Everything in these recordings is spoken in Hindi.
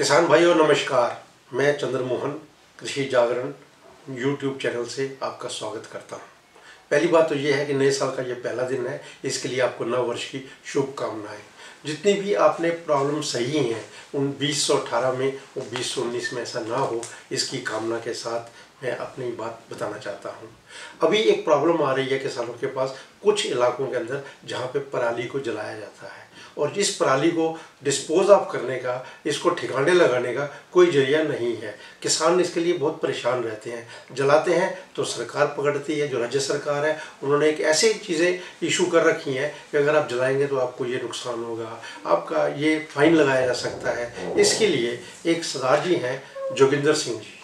किसान भाइयों नमस्कार। मैं चंद्रमोहन कृषि जागरण यूट्यूब चैनल से आपका स्वागत करता हूं। पहली बात तो ये है कि नए साल का ये पहला दिन है, इसके लिए आपको नव वर्ष की शुभकामनाएं। जितनी भी आपने प्रॉब्लम सही हैं उन 2018 में और 2019 में ऐसा ना हो, इसकी कामना के साथ मैं अपनी बात बताना चाहता हूं। अभी एक प्रॉब्लम आ रही है किसानों के पास कुछ इलाकों के अंदर, जहां पे पराली को जलाया जाता है और इस पराली को डिस्पोज ऑफ करने का, इसको ठिकाने लगाने का कोई जरिया नहीं है। किसान इसके लिए बहुत परेशान रहते हैं। जलाते हैं तो सरकार पकड़ती है, जो राज्य सरकार है उन्होंने एक ऐसी चीज़ें इशू कर रखी हैं कि अगर आप जलाएंगे तो आपको ये नुकसान होगा, आपका ये फाइन लगाया जा सकता है। इसके लिए एक सरदार जी हैं जोगिंदर सिंह जी,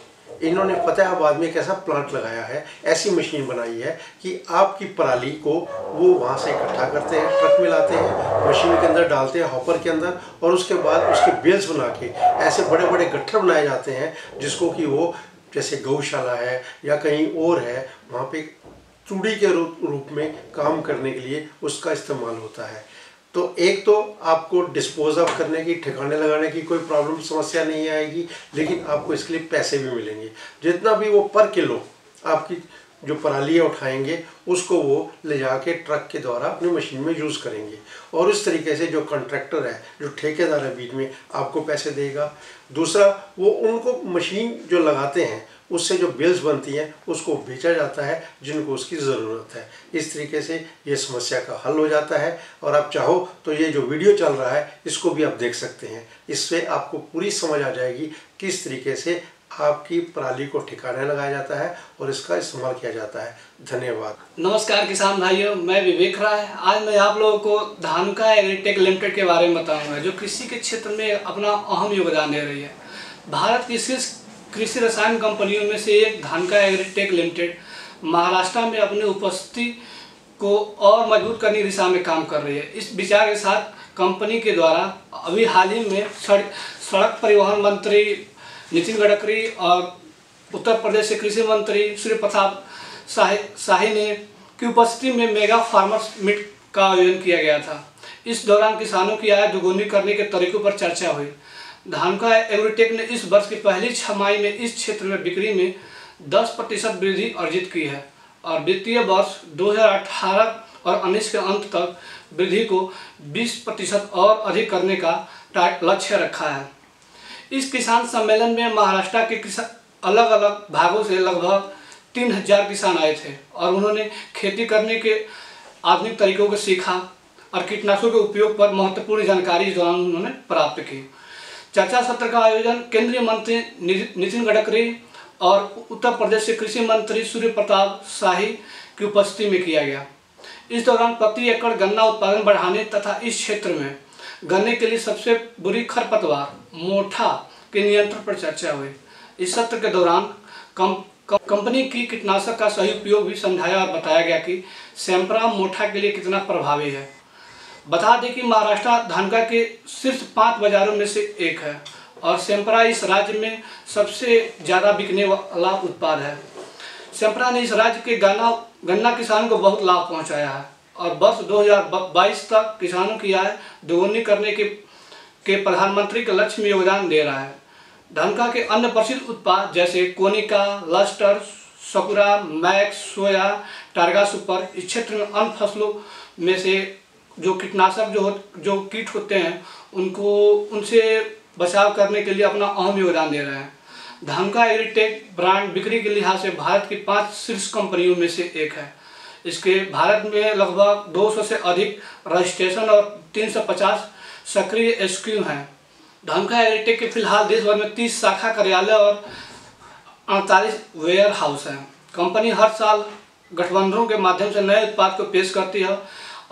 इन्होंने फतेहाबाद में एक ऐसा प्लांट लगाया है, ऐसी मशीन बनाई है कि आपकी पराली को वो वहाँ से इकट्ठा करते हैं, ट्रक में लाते हैं, मशीन के अंदर डालते हैं, हॉपर के अंदर, और उसके बाद उसके बेल्स बना के ऐसे बड़े बड़े गट्ठर बनाए जाते हैं, जिसको कि वो जैसे गौशाला है या कहीं और है वहाँ पे चूड़ी के रूप में काम करने के लिए उसका इस्तेमाल होता है। तो एक तो आपको डिस्पोज ऑफ करने की, ठिकाने लगाने की कोई प्रॉब्लम समस्या नहीं आएगी, लेकिन आपको इसके लिए पैसे भी मिलेंगे। जितना भी वो पर किलो आपकी जो पराली उठाएंगे उसको वो ले जाके ट्रक के द्वारा अपनी मशीन में यूज़ करेंगे, और उस तरीके से जो कॉन्ट्रैक्टर है, जो ठेकेदार है बीच में, आपको पैसे देगा। दूसरा, वो उनको मशीन जो लगाते हैं उससे जो बिल्स बनती हैं उसको बेचा जाता है जिनको उसकी ज़रूरत है। इस तरीके से ये समस्या का हल हो जाता है। और आप चाहो तो ये जो वीडियो चल रहा है इसको भी आप देख सकते हैं, इससे आपको पूरी समझ आ जाएगी किस तरीके से आपकी पराली को ठिकाने लगाया जाता है और इसका इस्तेमाल किया जाता है। धन्यवाद। नमस्कार किसान भाइयों, मैं विवेक राय। आज मैं आप लोगों को धानुका एग्रीटेक लिमिटेड के बारे में बताऊंगा, जो कृषि के क्षेत्र में अपना अहम योगदान दे रही है। भारत की शीर्ष कृषि रसायन कंपनियों में से एक धानुका एग्रीटेक लिमिटेड महाराष्ट्र में अपनी उपस्थिति को और मजबूत करने की दिशा में काम कर रही है। इस विचार के साथ कंपनी के द्वारा अभी हाल ही में सड़क परिवहन मंत्री नितिन गडकरी और उत्तर प्रदेश के कृषि मंत्री सूर्य प्रताप शाही ने की उपस्थिति में मेगा फार्मर्स मीट का आयोजन किया गया था। इस दौरान किसानों की आय दोगुनी करने के तरीकों पर चर्चा हुई। धानुका एग्रीटेक ने इस वर्ष की पहली छमाही में इस क्षेत्र में बिक्री में 10% वृद्धि अर्जित की है और वित्तीय वर्ष 2018 और 19 के अंत तक वृद्धि को 20% और अधिक करने का लक्ष्य रखा है। इस किसान सम्मेलन में महाराष्ट्र के अलग अलग भागों से लगभग 3000 किसान आए थे और उन्होंने खेती करने के आधुनिक तरीकों को सीखा और कीटनाशकों के उपयोग पर महत्वपूर्ण जानकारी इस दौरान उन्होंने प्राप्त की। चर्चा सत्र का आयोजन केंद्रीय मंत्री नितिन गडकरी और उत्तर प्रदेश के कृषि मंत्री सूर्य प्रताप शाही की उपस्थिति में किया गया। इस दौरान प्रति एकड़ गन्ना उत्पादन बढ़ाने तथा इस क्षेत्र में गन्ने के लिए सबसे बुरी खरपतवार मोठा के नियंत्रण पर चर्चा हुई। इस सत्र के दौरान कंपनी की कीटनाशक का सही उपयोग भी समझाया और बताया गया कि सैंपरा मोठा के लिए कितना प्रभावी है। बता दें कि महाराष्ट्र धानुका के शीर्ष 5 बाजारों में से एक है और सैंपरा इस राज्य में सबसे ज़्यादा बिकने वाला उत्पाद है। सैंपरा ने इस राज्य के गन्ना किसानों को बहुत लाभ पहुंचाया है और वर्ष 2022 तक किसानों की आय दोगुनी करने के प्रधानमंत्री के लक्ष्य में योगदान दे रहा है। धानुका के अन्य प्रसिद्ध उत्पाद जैसे कोनिका, लस्टर, सकुरा, मैक्स, सोया, टारगा सुपर, इस क्षेत्र में अन्य फसलों में से जो कीटनाशक जो कीट होते हैं उनसे बचाव करने के लिए अपना अहम योगदान दे रहे हैं। धानुका एग्रीटेक ब्रांड बिक्री के लिहाज से भारत की 5 शीर्ष कंपनियों में से एक है। इसके भारत में लगभग 200 से अधिक रजिस्ट्रेशन और 350 सक्रिय एसक्यू हैं। धानुका एग्रीटेक के फिलहाल देश भर में 30 शाखा कार्यालय और 48 वेयर हाउस हैं। कंपनी हर साल गठबंधनों के माध्यम से नए उत्पाद को पेश करती है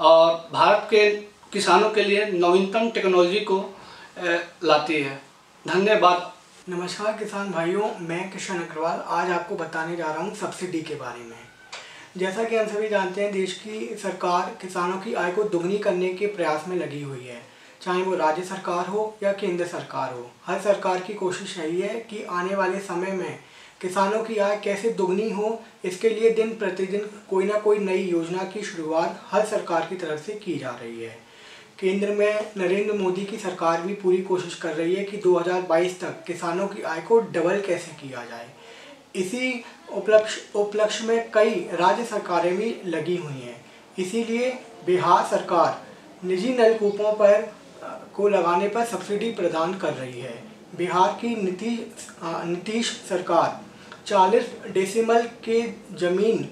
और भारत के किसानों के लिए नवीनतम टेक्नोलॉजी को लाती है। धन्यवाद। नमस्कार किसान भाइयों, मैं किशन अग्रवाल आज आपको बताने जा रहा हूँ सब्सिडी के बारे में। जैसा कि हम सभी जानते हैं, देश की सरकार किसानों की आय को दोगुनी करने के प्रयास में लगी हुई है, चाहे वो राज्य सरकार हो या केंद्र सरकार हो। हर सरकार की कोशिश यही है कि आने वाले समय में किसानों की आय कैसे दोगुनी हो, इसके लिए दिन प्रतिदिन कोई ना कोई नई योजना की शुरुआत हर सरकार की तरफ से की जा रही है। केंद्र में नरेंद्र मोदी की सरकार भी पूरी कोशिश कर रही है कि 2022 तक किसानों की आय को डबल कैसे किया जाए। इसी उपलक्ष्य में कई राज्य सरकारें भी लगी हुई हैं। इसीलिए बिहार सरकार निजी नलकूपों को लगाने पर सब्सिडी प्रदान कर रही है। बिहार की नीतीश सरकार 40 डेसिमल के ज़मीन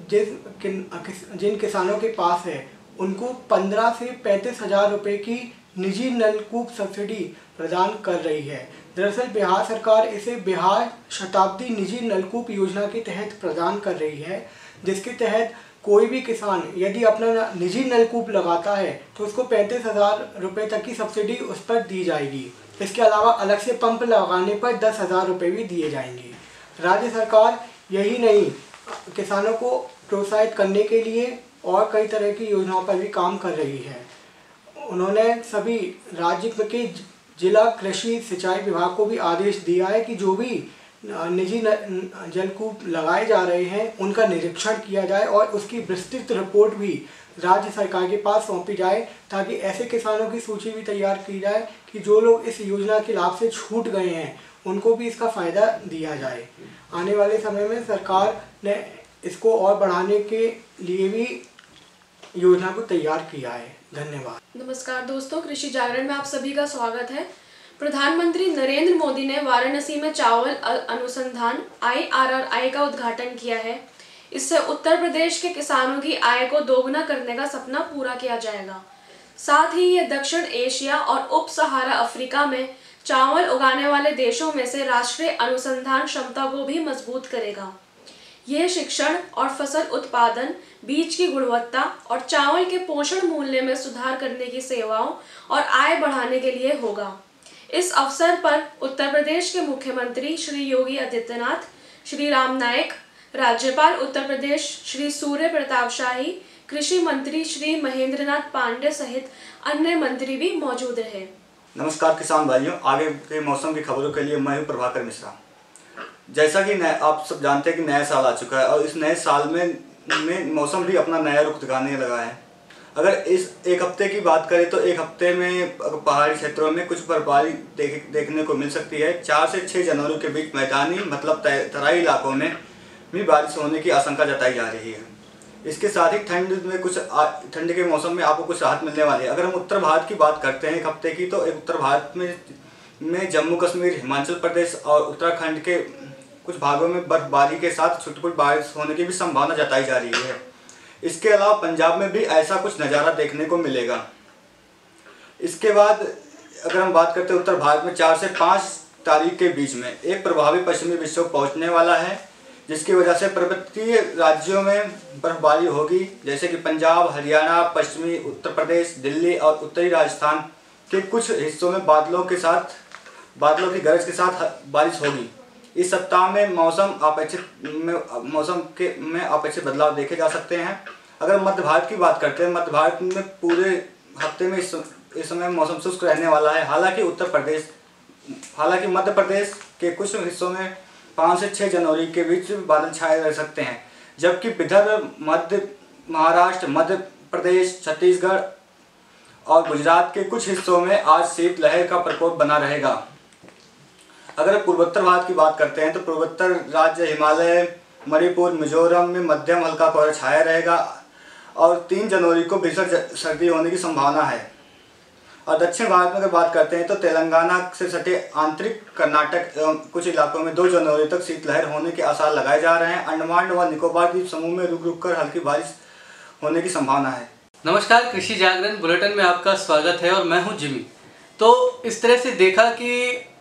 जिन किसानों के पास है उनको 15 से 35 हज़ार रुपये की निजी नलकूप सब्सिडी प्रदान कर रही है। दरअसल बिहार सरकार इसे बिहार शताब्दी निजी नलकूप योजना के तहत प्रदान कर रही है, जिसके तहत कोई भी किसान यदि अपना निजी नलकूप लगाता है तो उसको 35,000 रुपये तक की सब्सिडी उस पर दी जाएगी। इसके अलावा अलग से पंप लगाने पर 10,000 रुपये भी दिए जाएंगे। राज्य सरकार यही नहीं, किसानों को प्रोत्साहित करने के लिए और कई तरह की योजनाओं पर भी काम कर रही है। उन्होंने सभी राज्य के जिला कृषि सिंचाई विभाग को भी आदेश दिया है कि जो भी निजी जलकूप लगाए जा रहे हैं उनका निरीक्षण किया जाए और उसकी विस्तृत रिपोर्ट भी राज्य सरकार के पास सौंपी जाए, ताकि ऐसे किसानों की सूची भी तैयार की जाए कि जो लोग इस योजना के लाभ से छूट गए हैं उनको भी इसका फ़ायदा दिया जाए। आने वाले समय में सरकार ने इसको और बढ़ाने के लिए भी योजना को तैयार किया है। धन्यवाद। नमस्कार दोस्तों, कृषि जागरण में आप सभी का स्वागत है। प्रधानमंत्री नरेंद्र मोदी ने वाराणसी में चावल अनुसंधान IRRI का उद्घाटन किया है। इससे उत्तर प्रदेश के किसानों की आय को दोगुना करने का सपना पूरा किया जाएगा। साथ ही ये दक्षिण एशिया और उप सहारा अफ्रीका में चावल उगाने वाले देशों में से राष्ट्रीय अनुसंधान क्षमता को भी मजबूत करेगा। यह शिक्षण और फसल उत्पादन, बीज की गुणवत्ता और चावल के पोषण मूल्य में सुधार करने की सेवाओं और आय बढ़ाने के लिए होगा। इस अवसर पर उत्तर प्रदेश के मुख्यमंत्री श्री योगी आदित्यनाथ, श्री राम नाईक, राज्यपाल उत्तर प्रदेश श्री सूर्य प्रताप शाही, कृषि मंत्री श्री महेंद्र नाथ पांडे सहित अन्य मंत्री भी मौजूद रहे। नमस्कार किसान भाइयों, आगे के मौसम की खबरों के लिए मैं हूं प्रभाकर मिश्रा। जैसा कि आप सब जानते हैं कि नया साल आ चुका है और इस नए साल में मौसम भी अपना नया रुख दिखाने लगा है। अगर इस एक हफ्ते की बात करें तो एक हफ्ते में पहाड़ी क्षेत्रों में कुछ बर्फबारी देखने को मिल सकती है। 4 से 6 जनवरी के बीच मैदानी मतलब तराई इलाकों में भी बारिश होने की आशंका जताई जा रही है। इसके साथ ही ठंड के मौसम में आपको कुछ राहत मिलने वाली है। अगर हम उत्तर भारत की बात करते हैं एक हफ्ते की, तो एक उत्तर भारत में जम्मू कश्मीर, हिमाचल प्रदेश और उत्तराखंड के कुछ भागों में बर्फबारी के साथ छुटपुट बारिश होने की भी संभावना जताई जा रही है। इसके अलावा पंजाब में भी ऐसा कुछ नज़ारा देखने को मिलेगा। इसके बाद अगर हम बात करते हैं उत्तर भारत में 4 से 5 तारीख के बीच में एक प्रभावी पश्चिमी विक्षोभ पहुंचने वाला है, जिसकी वजह से पर्वतीय राज्यों में बर्फबारी होगी, जैसे कि पंजाब, हरियाणा, पश्चिमी उत्तर प्रदेश, दिल्ली और उत्तरी राजस्थान के कुछ हिस्सों में बादलों की गरज के साथ बारिश होगी। इस सप्ताह में मौसम में अपेक्षित बदलाव देखे जा सकते हैं। अगर मध्य भारत की बात करते हैं, मध्य भारत में पूरे हफ्ते में इस समय मौसम शुष्क रहने वाला है। हालांकि मध्य प्रदेश के कुछ हिस्सों में 5 से 6 जनवरी के बीच बादल छाए रह सकते हैं, जबकि विदर्भ, मध्य महाराष्ट्र, मध्य प्रदेश, छत्तीसगढ़ और गुजरात के कुछ हिस्सों में आज शीतलहर का प्रकोप बना रहेगा। अगर पूर्वोत्तर भारत की बात करते हैं तो पूर्वोत्तर राज्य हिमालय, मणिपुर, मिजोरम में मध्यम हल्का कोहरा छाया रहेगा और 3 जनवरी को भीषण सर्दी होने की संभावना है। और दक्षिण भारत में अगर बात करते हैं तो तेलंगाना से सटे आंतरिक कर्नाटक एवं कुछ इलाकों में 2 जनवरी तक शीतलहर होने के आसार लगाए जा रहे हैं। अंडमान व निकोबार द्वीप समूह में रुक रुक कर हल्की बारिश होने की संभावना है। नमस्कार, कृषि जागरण बुलेटिन में आपका स्वागत है और मैं हूं जिमी। तो इस तरह से देखा कि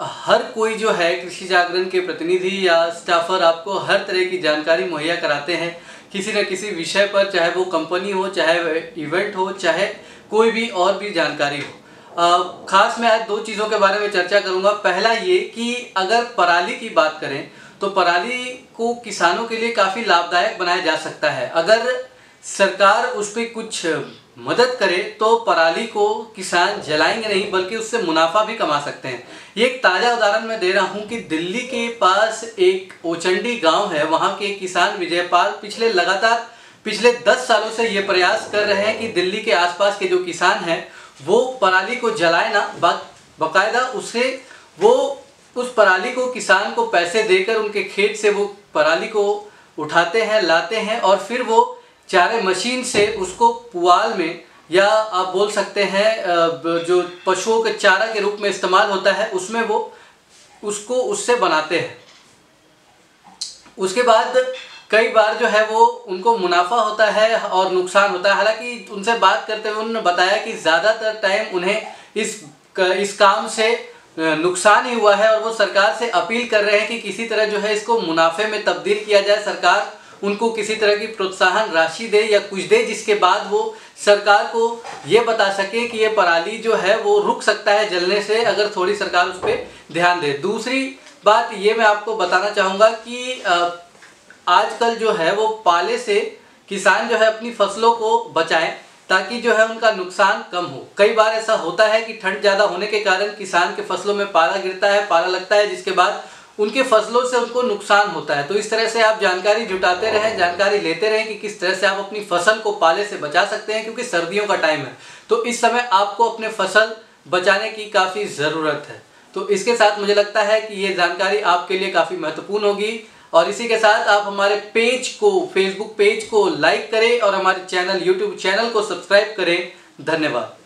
हर कोई जो है कृषि जागरण के प्रतिनिधि या स्टाफर आपको हर तरह की जानकारी मुहैया कराते हैं किसी न किसी विषय पर, चाहे वो कंपनी हो, चाहे इवेंट हो, चाहे कोई भी और भी जानकारी हो। खास मैं आज 2 चीज़ों के बारे में चर्चा करूंगा। पहला ये कि अगर पराली की बात करें तो पराली को किसानों के लिए काफ़ी लाभदायक बनाया जा सकता है। अगर सरकार उस पर कुछ मदद करे तो पराली को किसान जलाएंगे नहीं बल्कि उससे मुनाफा भी कमा सकते हैं। ये एक ताज़ा उदाहरण मैं दे रहा हूँ कि दिल्ली के पास एक ओचंडी गांव है, वहाँ के किसान विजयपाल पिछले लगातार पिछले 10 सालों से ये प्रयास कर रहे हैं कि दिल्ली के आसपास के जो किसान हैं वो पराली को जलाए ना, बाकायदा उसे वो उस पराली को किसान को पैसे देकर उनके खेत से वो पराली को उठाते हैं, लाते हैं और फिर वो चारे मशीन से उसको पुआल में, या आप बोल सकते हैं जो पशुओं के चारा के रूप में इस्तेमाल होता है, उसमें वो उसको उससे बनाते हैं। उसके बाद कई बार जो है वो उनको मुनाफा होता है और नुकसान होता है। हालांकि उनसे बात करते हुए उन्होंने बताया कि ज़्यादातर टाइम उन्हें इस काम से नुकसान ही हुआ है और वो सरकार से अपील कर रहे हैं कि किसी तरह जो है इसको मुनाफे में तब्दील किया जाए, सरकार उनको किसी तरह की प्रोत्साहन राशि दे या कुछ दे, जिसके बाद वो सरकार को ये बता सके कि ये पराली जो है वो रुक सकता है जलने से, अगर थोड़ी सरकार उस पर ध्यान दे। दूसरी बात ये मैं आपको बताना चाहूँगा कि आजकल जो है वो पाले से किसान जो है अपनी फसलों को बचाएं ताकि जो है उनका नुकसान कम हो। कई बार ऐसा होता है कि ठंड ज़्यादा होने के कारण किसान के फसलों में पाला गिरता है, पाला लगता है, जिसके बाद उनके फसलों से उनको नुकसान होता है। तो इस तरह से आप जानकारी जुटाते रहें, जानकारी लेते रहें कि किस तरह से आप अपनी फसल को पाले से बचा सकते हैं, क्योंकि सर्दियों का टाइम है तो इस समय आपको अपने फसल बचाने की काफ़ी ज़रूरत है। तो इसके साथ मुझे लगता है कि ये जानकारी आपके लिए काफ़ी महत्वपूर्ण होगी। और इसी के साथ आप हमारे पेज को, फेसबुक पेज को लाइक करें और हमारे चैनल, यूट्यूब चैनल को सब्सक्राइब करें। धन्यवाद।